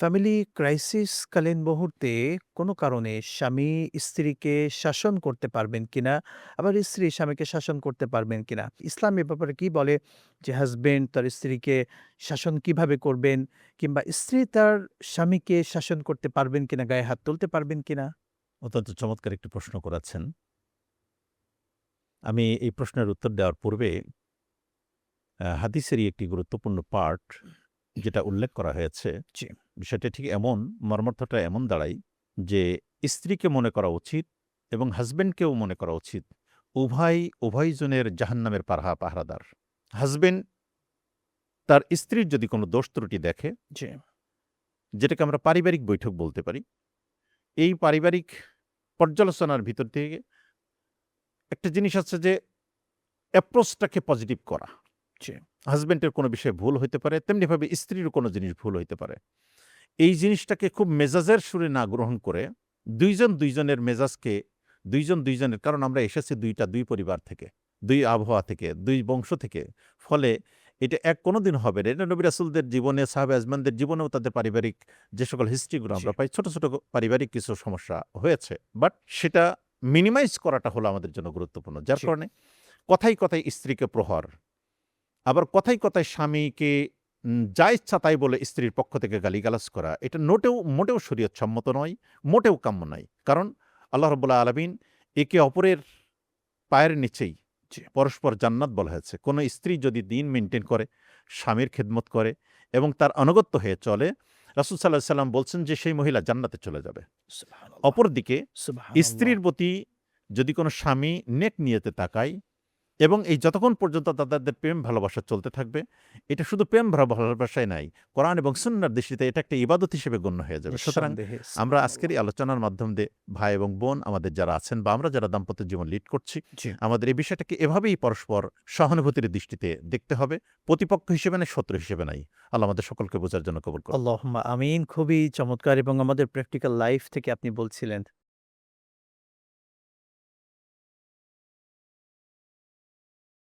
Family crisis কালীন মুহূর্তে কোনো কারণে স্বামী স্ত্রীকে শাসন করতে পারবেন কিনা, আবার স্ত্রী স্বামীকে শাসন করতে পারবেন কিনা? ইসলাম এ ব্যাপারে কি বলে? যে হাসব্যান্ড তার স্ত্রীকে শাসন কিভাবে করবেন? কিংবা স্ত্রী তার স্বামীকে শাসন করতে পারবেন কিনা, গায়ে হাত তুলতে পারবেন কিনা? অত্যন্ত চমৎকার একটি প্রশ্ন করেছেন। আমি এই প্রশ্নের উত্তর দেওয়ার পূর্বে হাদিসেরই একটি গুরুত্বপূর্ণ পার্ট যেটা উল্লেখ করা হয়েছে, জি, বিষয়টা ঠিক এমন, মর্মার্থটা এমন দাঁড়ায় যে স্ত্রীকে মনে করা উচিত এবং হাসব্যান্ডকেও মনে করা উচিত। উভয়জনের জাহান্নামের পাহারাদার। হাসব্যান্ড তার স্ত্রীর যদি কোনো দোষ ত্রুটি দেখে, জি, যেটাকে আমরা পারিবারিক বৈঠক বলতে পারি। এই পারিবারিক পর্যালোচনার ভিতর থেকে একটা জিনিস আছে যে অ্যাপ্রোচটাকে পজিটিভ করা। জি, হাসব্যান্ডের কোনো বিষয়ে ভুল হইতে পারে, তেমনিভাবে স্ত্রীরও কোনো জিনিস ভুল হইতে পারে। এই জিনিসটাকে খুব মেজাজের সুরে না গ্রহণ করে দুইজনের মেজাজকে দুইজনের কারণ আমরা এসেছি দুই পরিবার থেকে, ২ আবহাওয়া থেকে, ২ বংশ থেকে। ফলে এটা কোনোদিন হবে না। এটা নবী রাসূলদের জীবনে, সাহাবা আজমানদের জীবনেও তাদের পারিবারিক যে সকল হিস্ট্রিগুলো জি, আমরা পাই, ছোট পারিবারিক কিছু সমস্যা হয়েছে। বাট সেটা মিনিমাইজ করাটা হলো আমাদের জন্য গুরুত্বপূর্ণ। যার জি। কারণে কথায় স্ত্রীকে প্রহার, আবার কথায় স্বামীকে যা ইচ্ছা তাই বলে স্ত্রীর পক্ষ থেকে গালিগালাজ করা, এটা মোটেও শরীয়তসম্মত নয়, মোটেও কাম্য নয়। কারণ আল্লাহ রাব্বুল আলামিন একে অপরের পায়ের নিচেই জি, পরস্পর জান্নাত বলা হয়েছে। কোন স্ত্রী যদি দিন মেইনটেইন করে, স্বামীর খেদমত করে এবং তার আনুগত্য হয়ে চলে, রাসূল সাল্লাল্লাহু আলাইহি সাল্লাম বলছেন যে সেই মহিলা জান্নাতে চলে যাবে। সুবহানাল্লাহ, অপরদিকে সুবহানাল্লাহ। স্ত্রীর প্রতি যদি কোনো স্বামী নেক নিয়তে তাকায় এবং এই যতক্ষণ পর্যন্ত তাদের প্রেম ভালোবাসা চলতে থাকবে, এটা শুধু প্রেম ভালোবাসাই নাই, কোরআন এবং সুন্নাহর দৃষ্টিতে এটা একটা ইবাদত হিসেবে গণ্য হয়ে যাবে। সুতরাং নিঃসন্দেহে আমরা আজকের সুবহানাল্লাহ। এই আলোচনার মাধ্যম দিয়ে ভাই এবং বোন আমাদের যারা আছেন বা আমরা যারা দাম্পত্য জীবন লিড করছি, জি। আমাদের এই বিষয়টাকে এভাবেই পরস্পর সহানুভূতির দৃষ্টিতে দেখতে হবে। প্রতিপক্ষ হিসেবে নয়, শত্রু হিসেবে নাই। আল্লাহ আমাদের সকলকে বোঝার জন্য কবুল করুন। আল্লাহুম্মা আমিন। খুবই চমৎকার এবং আমাদের প্র্যাকটিক্যাল লাইফ থেকে আপনি বলছিলেন।